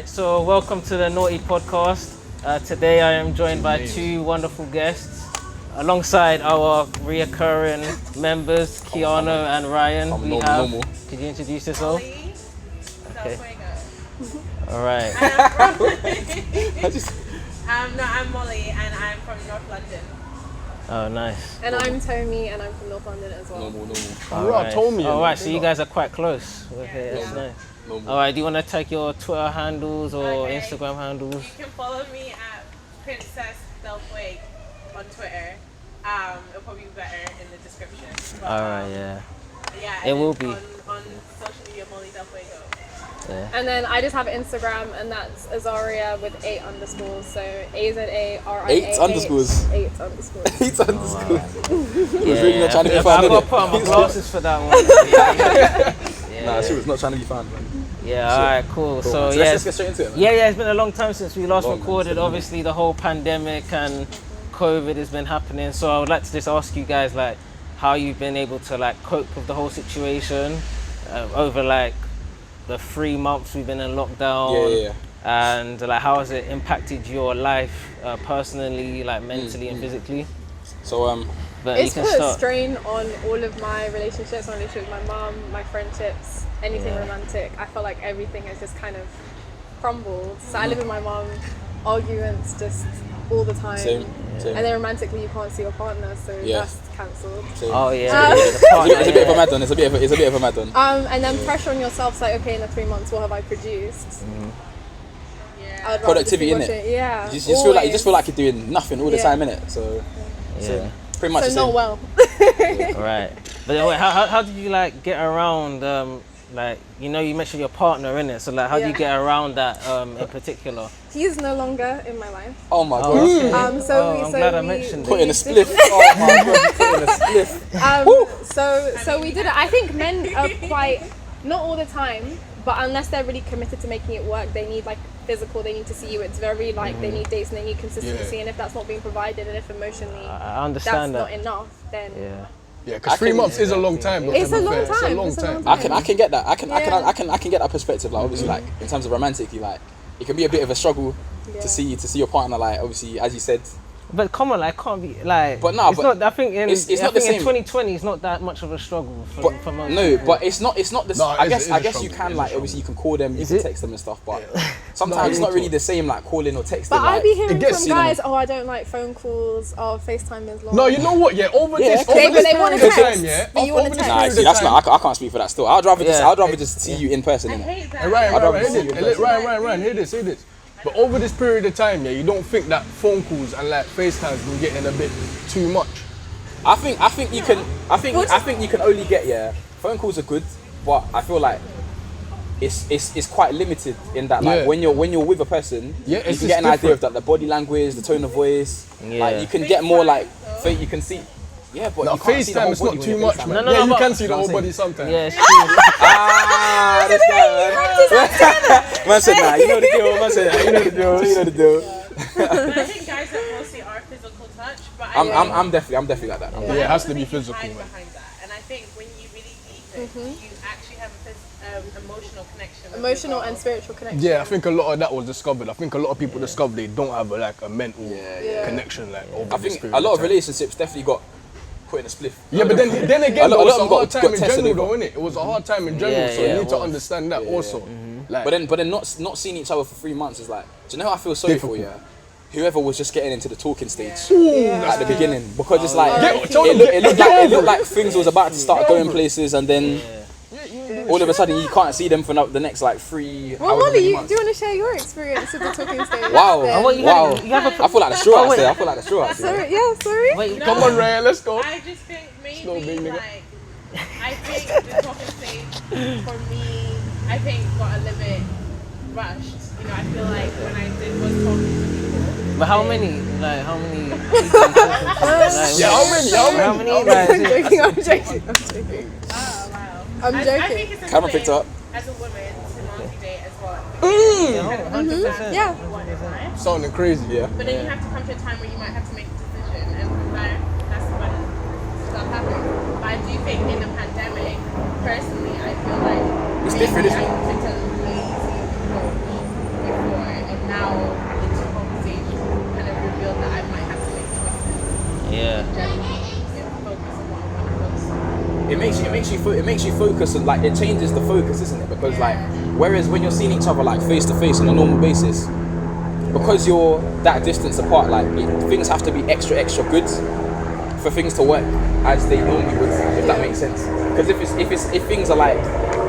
right, so welcome to the Naughty Podcast. Today I am joined by two wonderful guests. Alongside our reoccurring members, Keanu and Ryan, normal. Could you introduce yourself? Okay. All right. I'm Molly and I'm from North London. Oh, nice. And I'm Tommy and I'm from North London as well. Normal. All right. Tommy. All right, so you guys are quite close. Okay, that's nice. All right, do you want to take your Twitter handles or Instagram handles? You can follow me at Princess Delphwake on Twitter. It'll probably be better in the description. But, All right, yeah. Yeah, it will be. On social media, Molly Delphwake. Yeah. And then I just have Instagram and that's Azaria with 8 underscores. So AZARIA. 8 underscores. 8 underscores. 8 underscores. Yeah, trying to be I've found, got to put on my glasses for that one. Yeah. Nah, she was not trying to be found, man. Yeah, alright, cool. So yeah, let's get straight into it, man. Yeah, it's been a long time since we last recorded. Obviously, the whole pandemic and COVID has been happening. So I would like to just ask you guys, like, how you've been able to like cope with the whole situation over like the 3 months we've been in lockdown. Yeah. And like, how has it impacted your life personally, like mentally and physically? So but It's put a strain on all of my relationships, my relationship with my mum, my friendships, anything romantic. I feel like everything has just kind of crumbled. So I live with my mum, arguments just all the time. Same. And then romantically you can't see your partner, so that's cancelled. Oh yeah, it's a bit of a mad one. It's a bit of a mad one. And then pressure on yourself, it's like, okay, in the 3 months, what have I produced? Yeah. Productivity, innit? Yeah. You just feel like you're doing nothing all the time, innit? So pretty much. So not well. Right. But wait, how did you like get around like, you know, you mentioned your partner in it, so like how do you get around that in particular? He's no longer in my life. Oh my god. Okay. I'm glad I mentioned Put in a spliff. Oh my god, put in a spliff. So we did it. I think men are quite, not all the time, but unless they're really committed to making it work, they need like physical, they need to see you. It's very like they need dates and they need consistency, and if that's not being provided and if emotionally I understand that's not enough, then Yeah, because 3 months is a long time. It's a long time. I can get that. I can get that perspective. Like obviously, like in terms of romantically, like it can be a bit of a struggle to see your partner. Like obviously, as you said. But come on, like, can't be like. But no, it's not. I think in it's not the same. In 2020, it's not that much of a struggle for most. No, people. but it's not the same. No, I guess struggle. you can like obviously you can call them, you can text them and stuff, but sometimes it's not really the same like calling or texting. But I be hearing gets from guys, oh, I don't like phone calls, oh, FaceTime is long. No, you know what? Yeah, over this they period wanna of text. time, yeah. But you wanna Over this text. Nah, period see, of that's time- not. I can't speak for that. Still, I'd rather just see you in person. I Innit? hate that. Hey, Ryan, I'd Ryan, hear this. But over this period of time, yeah, you don't think that phone calls and like FaceTimes been getting a bit too much? I think you can. I think you can only get phone calls are good, but I feel like it's quite limited in that like when you're with a person, you can get an idea of that the body language, the tone of voice. Like you can get more like so you can see. Yeah, but you can't see the FaceTime whole is body not when too you're much, FaceTiming. man. No, Yeah, you but- can see the whole body sometimes. Yeah, it's true. This guy, man said nah, you know the deal. Man said you know the deal. But I think guys that mostly are physical touch, but I'm definitely like that. Yeah, it has to be physical, hide man. behind that. And I think when you really deep it, you actually have a emotional connection. with Emotional people. and spiritual connection. Yeah, I think a lot of that was discovered. I think a lot of people discovered they don't have a mental connection like over I this think period a lot of time. relationships definitely got put in a spliff. Yeah, but then again, A lot it was of a them hard time got in tested general, over. though, innit? It was a hard time in general, so yeah, you it need to was. understand that also. Like, But then not seeing each other for 3 months is like, do you know how I feel sorry for? Yeah, whoever was just getting into the talking stage at the beginning, because it's like it looked like things was about to start going places, and then all of a sudden you can't see them for the next like 3 Well, hours. Molly, do you want to share your experience with the talking stage? Wow. Then? What, you Wow. you have a I feel like the straw out there. I feel like the straw out there. Sorry. wait. come on, Ryan, let's go. I just think Slow, big maybe nigga. like I think the talking stage for me, I think got a little bit rushed. You know, I feel like when I was talking to people. But how many? Like how many? Yeah, how many? Like, I'm is it- joking. Oh wow. I'm I joking. think it's a Camera good picked up. thing as a woman to multi-date as well. 100%. Yeah. One time. Sounding crazy. Yeah. But then you have to come to a time where you might have to make a decision, and that's when stuff happens. But I do think in the pandemic, personally, I feel like It's different, isn't it? I took a lazy approach with makes you focus on, like, it changes the focus, isn't it? Because like, whereas when you're seeing each other like face to face on a normal basis, because you're that distance apart, like things have to be extra good for things to work as they normally would, if that makes sense. Because if things are like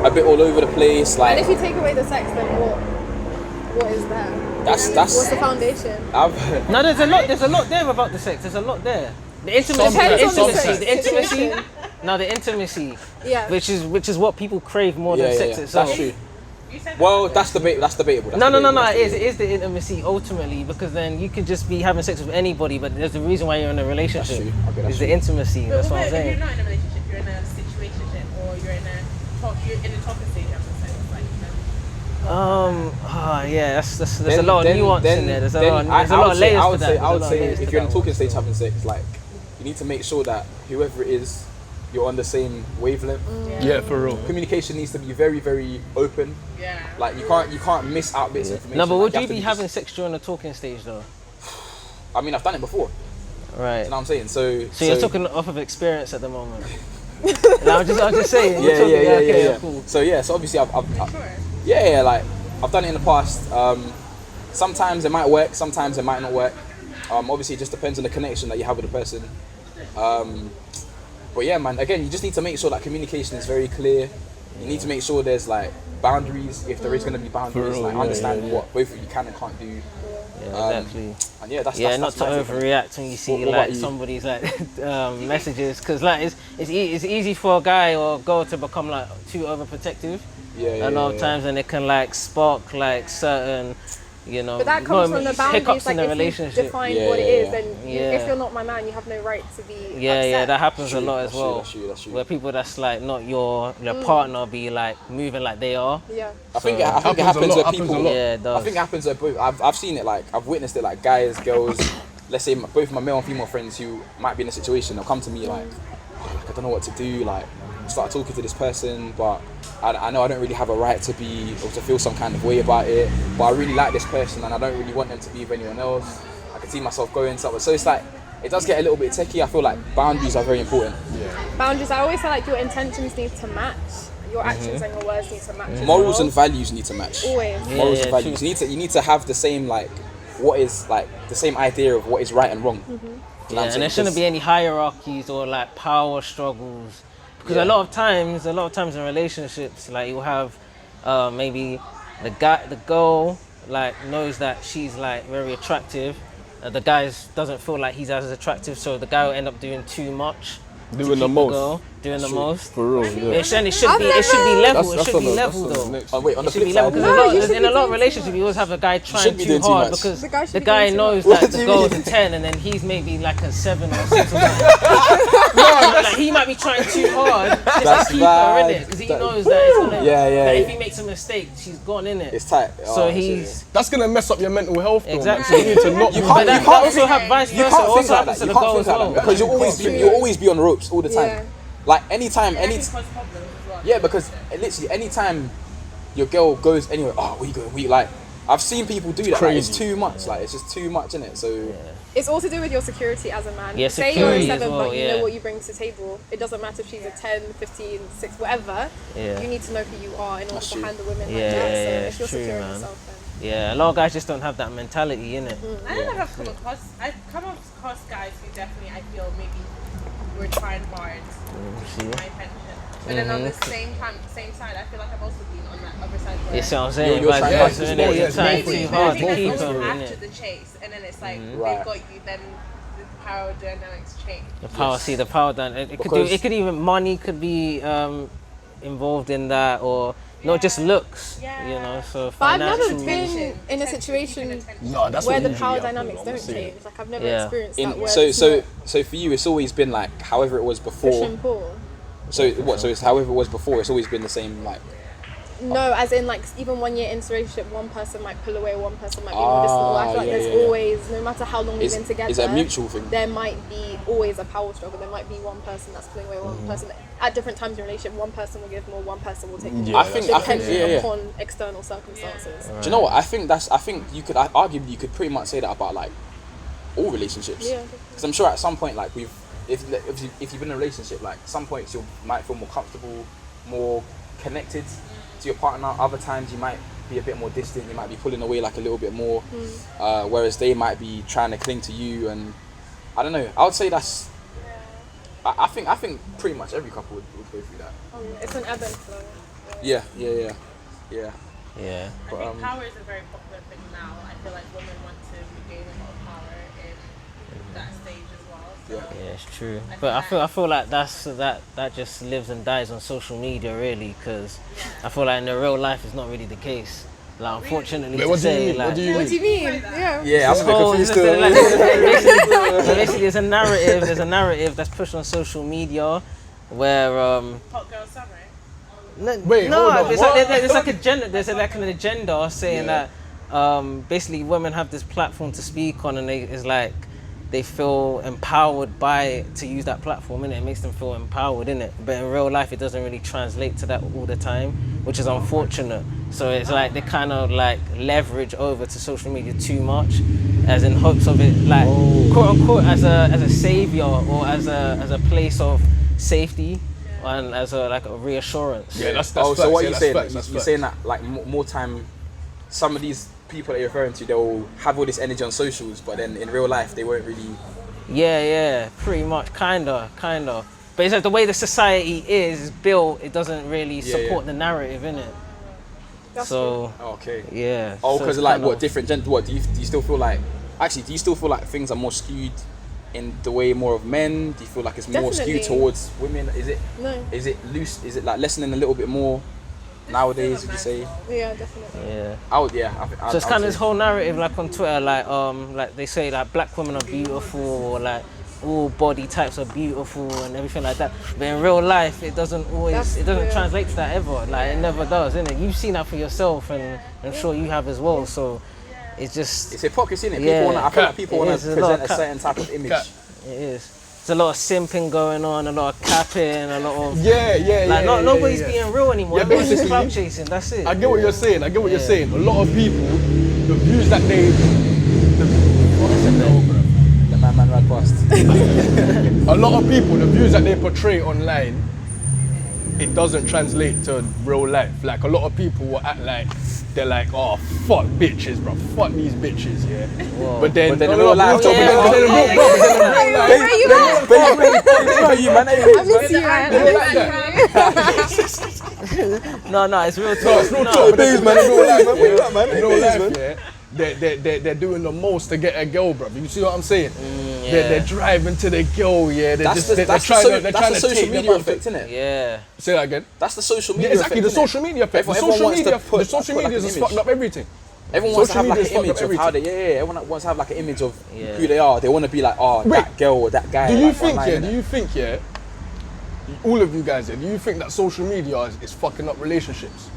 a bit all over the place, like, And if you take away the sex, then what is there? that's What's the foundation? No, there's a lot there about the sex. There's a lot there. The intimacy, No, the intimacy. Yeah. Which is what people crave more than sex itself. That's true. Well, that's debatable. No. It is the intimacy ultimately, because then you could just be having sex with anybody, but there's a reason why you're in a relationship. That's true. Okay, that's it's the intimacy. But That's what I'm if saying. you're not in a relationship, you're in a situationship, or you're in a talking stage, I'm saying, like, there's a lot of nuance in there. There's a lot of layers to that. I would say if you're in a talking stage having sex, like, you need to make sure that whoever it is, you're on the same wavelength. Yeah, for real. Communication needs to be very, very open. yeah. Like, you can't miss out bits of information. No, but would Like, you be have to having sex during the talking stage though? I mean, I've done it before. Right. You know what I'm saying? So you're talking off of experience at the moment. No, I'm just saying. Yeah. Cool. So obviously I've Sure. like I've done it in the past. Sometimes it might work, sometimes it might not work. Obviously it just depends on the connection that you have with the person. But yeah, man, again, you just need to make sure that communication is very clear. You need to make sure there's like boundaries, if there is going to be boundaries, real, like understand what both of you can and can't do. Yeah, exactly. And yeah, that's Not to my take. overreact when you see What like about you? somebody's like messages, because like it's easy for a guy or girl to become like too overprotective. A lot of times, and it can like spark like certain, But that comes from the boundaries. hiccups Like, in the if you relationship. define what it is, then if Yeah. you're not my man, you have no right to be Yeah, upset. that happens a lot as That's true, well. that's true. Where people that's like not your partner be like moving like they are. Yeah. I think it happens happens a where lot, people. happens a lot. Yeah, it does. I think it happens where both. I've seen it, like I've witnessed it, like guys, girls. Let's say both my male and female friends who might be in a situation, they'll come to me like, I don't know what to do. Like, start talking to this person, but I know I don't really have a right to be or to feel some kind of way about it. But I really like this person, and I don't really want them to be with anyone else. I can see myself going somewhere. So it's like, it does get a little bit techie. I feel like boundaries are very important. Boundaries. I always say like your intentions need to match. Your actions and your words need to match. as Morals well. and values need to match. Always. Morals and Yeah, values. You need to have the same, like, what is like the same idea of what is right and wrong. You know what I'm Yeah, and saying? there shouldn't be any hierarchies or like power struggles, because a lot of times in relationships, like you'll have maybe the girl like knows that she's like very attractive, the guy doesn't feel like he's as attractive, so the guy will end up doing too much. Doing the most. Doing the most. For real, yeah. It should be level. It should be level that's though. next. Oh wait, on the It should be flip level, side, because you in a lot of should be relationships you always have a guy trying be too doing too hard much. because The guy should the be guy doing too knows much. that the girl's a 10 and then he's maybe like a 7 or 6 or something. Like he might be trying too hard just That's to keep her bad. in it, because he knows that it's gonna. Yeah, That if yeah. he makes a mistake, she's gone in it. It's tight. So Oh, he's. That's gonna mess up your mental health, though, Exactly. man. So you need to not. You But can't- that you can't also think- have vice You versa. can't Also think like happens that. to You the can't girl think as like well. that because you'll always be on the ropes all the time. Yeah. Like anytime, That can cause problems as well. yeah, because literally anytime your girl goes anywhere, oh, where you going? We like. I've seen people do that. Like, it's Crazy. too much. Like, it's just too much, innit? So It's all to do with your security as a man. Yeah, Say you're a security as 7, well, but you yeah. know what you bring to the table. It doesn't matter if she's a 10, 15, 6, whatever. Yeah. You need to know who you are in order That's to true. handle women Yeah, like that. So yeah, if you're it's true, secure in man. yourself, then Yeah, a lot of guys just don't have that mentality, innit? I don't know if I've come across guys who definitely I feel maybe were trying hard See? for my attention. But then on the same side, I feel like I've also been on that other side where You see what I'm saying? You're Vice trying versa, hard. innit? You're Yeah, trying maybe- too hard to maybe keep that's them, also after innit? the chase, and then it's like Right. they've got you, then the power dynamics change. The power, see the power done. It could Because- it could even money could be involved in that, or not just looks. Yeah. You know, so But I've never financial. been in a situation No, that's where what the usually power happens, dynamics don't honestly. change. Like I've never Yeah. experienced that. Where so it's so not so for you, it's always been like however it was push before. and pull. So what? So it's however it was before. It's always been the same. Like No, as in like even 1 year into a relationship, one person might pull away, one person might be more distant. Or I feel like yeah, there's yeah. always, no matter how long we've been together, is it a mutual thing? there might be always a power struggle. There might be one person that's pulling away, one person at different times in a relationship. One person will give more, one person will take more. Yeah, I think depending yeah. upon external circumstances. Do you know what? I think you could arguably you could pretty much say that about like all relationships. Yeah. Because I'm sure at some point like we've if you've been in a relationship, like some points you might feel more comfortable, more connected to your partner. Other times you might be a bit more distant. You might be pulling away like a little bit more, whereas they might be trying to cling to you. And I don't know. I would say that's. I think pretty much every couple would go through that. It's an ebb and flow. Yeah. Yeah. I think power is a very popular thing now. I feel like women want to regain a lot of power in that stage as well. So Yeah, it's true. But I feel like that just lives and dies on social media, really, because I feel like in the real life it's not really the case. Like, unfortunately, Wait, what do you mean? like, What do you What do you mean? Yeah. Yeah, I'm a bit confused too. Basically, there's a narrative that's pushed on social media where hot girl summer. Wait, hold on, there's what? like an agenda saying that basically women have this platform to speak on, and they feel empowered to use that platform, innit? It makes them feel empowered, innit? But in real life, it doesn't really translate to that all the time, which is unfortunate. So it's like they kind of like leverage over to social media too much, as in hopes of it, like quote unquote, as a savior or as a place of safety. And as a reassurance. Yeah, that's So facts. what Yeah, are you that's saying? facts, You're that's saying that like more time, some of these people that you're referring to, they'll have all this energy on socials, but then in real life they won't really. Yeah, pretty much, kinda. But it's like the way the society is built, it doesn't really support the narrative, innit? So Okay. yeah. Oh, so because it's like kind what of- different gender? What do you still feel like? Actually, do you still feel like things are more skewed in the way more of men? Do you feel like it's more skewed Definitely. towards women? Is it? No. Is it loose? Is it like lessening a little bit more nowadays? Would you say? Yeah, definitely. I So it's kind of this whole narrative, like on Twitter, like they say like black women are beautiful, or like all body types are beautiful and everything like that. But in real life, it doesn't translate to that ever. Like it never does, innit? You've seen that for yourself, and I'm sure you have as well. So it's hypocrisy, innit? Yeah. I feel like people want to It is. There's a lot present of a certain type of image. It is. There's a lot of simping going on, a lot of capping, a lot of nobody's being real anymore. Yeah, Everyone's just basically, clout chasing. That's it. I get what you're saying. A lot of people, the views that they, The man ran past. a lot of people, the views that they portray online, it doesn't translate to real life. Like a lot of people will act like they're like, oh fuck bitches, bro, fuck these bitches, yeah. Whoa. But then in real life, you, man. I miss you, man. No, it's real talk. No, it's real No. talk. Babes, man, in real life, man. Wake up, man. In real Babes, life, man. yeah, they're doing the most to get a girl, bro. You see what I'm saying? Yeah. They're driving to the girl, yeah. That's the social media effect, isn't it? Yeah. Say that again. That's the social Yeah, media exactly, effect. the social media effect. The Everyone social wants to media, put- the social put like media an has image. fucked up everything. Everyone wants to have Social like an media's image fucked of up how they, everyone wants to have like an image of who they are. They want to be like, Wait. that girl or that guy. Do you like, think, online, yeah? innit? Do you think, yeah? All of you guys, yeah. Do you think that social media is fucking up relationships?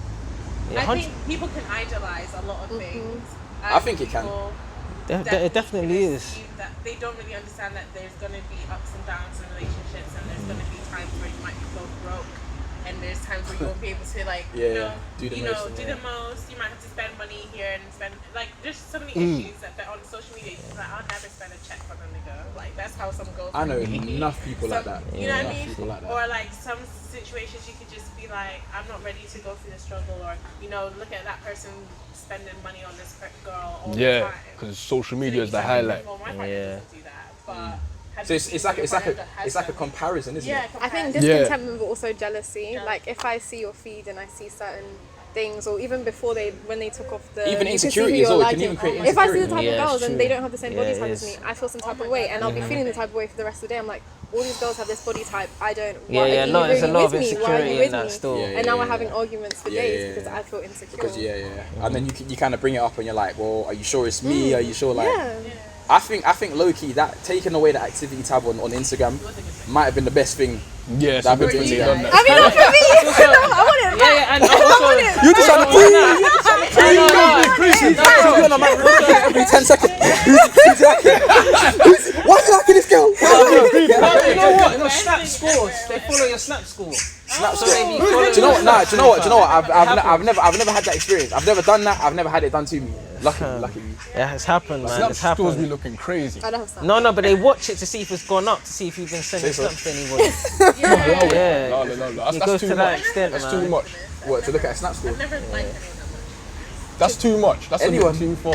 Yeah, I think people can idolize a lot of things. I think it can. People it definitely is. assume that they don't really understand that there's going to be ups and downs in relationships, and there's going to be times where you might be so broke, and there's times where you won't be able to do the most. You might have to spend money here and spend there's so many issues that on social media. You're like, I'll never spend a check on a nigga. Like that's how some girls. I know enough people like that. You know what I Enough mean? people like that. Or like some situations you could just be like, I'm not ready to go through the struggle, or look at that person spending money on this girl all the Yeah, time. because social So media you is the start highlight. thinking, well, my partner doesn't do that, but have So you it's seen like your it's like partner that has it's like a done it? comparison, isn't Yeah, it? I think comparison. discontentment, but also jealousy. Like if I see your feed and I see certain things, or even before when they took off the Even you can see insecurity who as you're well, it can liking. even create If I see the insecurity. type Yeah, of it's girls and true. they don't have the same body Yeah, it type as is. me, I feel some type of way, and I'll be feeling the type of way for the rest of the day. I'm like, all these girls have this body type. I don't. Yeah, Why yeah, are you no, there's a really lot of with me? Why are insecurity you in with that me? still. And now we're having arguments for Yeah, days yeah, because yeah. I feel insecure. Because and then you kind of bring it up and you're like, well, are you sure it's me? Are you sure like? Yeah. I think low key that taking away the activity tab on Instagram might have been the best thing. Yeah, That so happened to good me. done that. I mean, not for me. I want it back. Yeah, and also, You just trying to every 10 seconds. Who's liking? Why is he liking this girl? you know what? Snap scores. They follow your snap score. Snap So script. maybe Do follow you know what? Nah, do you know what? Do you know what? It I've never had that experience. I've never done that. I've never had it done to me. Luckily. Yeah, it's happened, man. Snap It's stores be happened. looking crazy. I don't have Snap. No, but they watch it to see if it's gone up, to see if you've been sending Say so. snaps to anybody. Yeah. No. It That's goes too to that much. extent, That's man. too much. What, to look at a snap score? I've never liked anyone. That's too much. That's Anyone. a bit too far.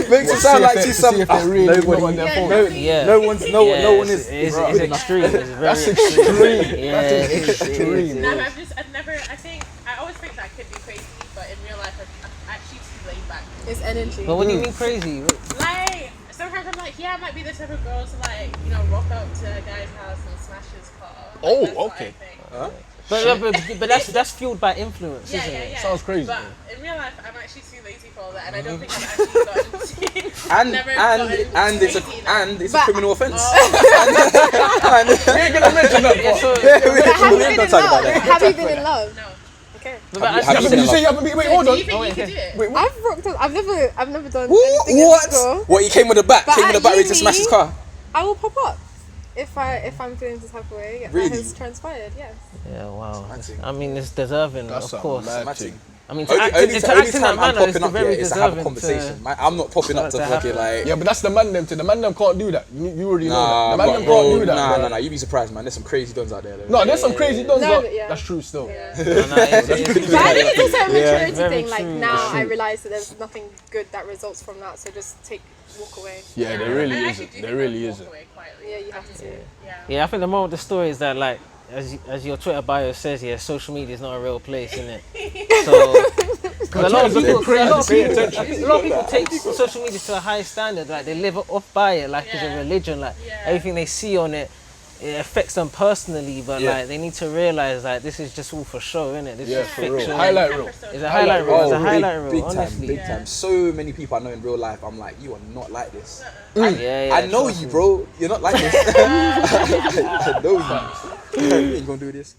Makes it sound like she's some. see if they really Nobody. know on their phone. No one is. It's Bruh. extreme. It's very That's extreme. Yeah, That's it is, extreme. No, I always think that could be crazy, but in real life, I'm actually too laid back. It's energy. But what do you mean crazy? Like, sometimes I'm like, yeah, I might be the type of girl to like, rock up to a guy's house and smash his car. Like, Oh, that's what I okay. think. Huh? But that's fueled by influence, isn't it? Yeah. Sounds crazy. But in real life, I'm actually too lazy for all that, and I don't think I've actually gotten And it's a criminal offence. We ain't gonna mention that part. Have you been in love? No. Okay. Have you Did you say you haven't been? Wait, hold Do on. you think you could do it? Wait, what? I've rocked up. I've never done anything illegal. What? You came with a bat? But Came with a at bat ready to smash his uni- car? I will pop up if I'm feeling this type of way. Really? That has transpired. Yes. Yeah, wow. Romantic. I mean, it's deserving, That's of a course. mad Romantic. thing. I mean, to Only act in that time I'm manner is popping up here very is to have a deserving. conversation. I'm not popping up to to fucking happen. like. Yeah, but that's the man them thing. The man them can't do that. You already know Nah, that. The man them bro, can't do that. bro. Nah. You'd be surprised, man. There's some crazy dons out there. Though. No, there's some crazy dons. No, but but yeah. That's true still. Yeah. No, it's But I think it's also a maturity very thing. Like true. now, I realize that there's nothing good that results from that. So just walk away. Yeah, there really I actually isn't. do There think really I'd walk isn't. away quietly. Yeah, you have to. Yeah, I think the moral of the story is that, like, as your Twitter bio says, social media is not a real place, isn't it? So, because a lot of people take social media to a high standard. Like, they live off by it, like it's a religion. Like everything they see on it, it affects them personally. But like, they need to realize like this is just all for show, innit? This is For real. fiction. Highlight reel. It's a highlight reel. It's a highlight reel. Big Honestly. time. So many people I know in real life, I'm like, you are not like this. Yeah, I know trust you, me. bro. You're not like this. I know you. You ain't gonna do this.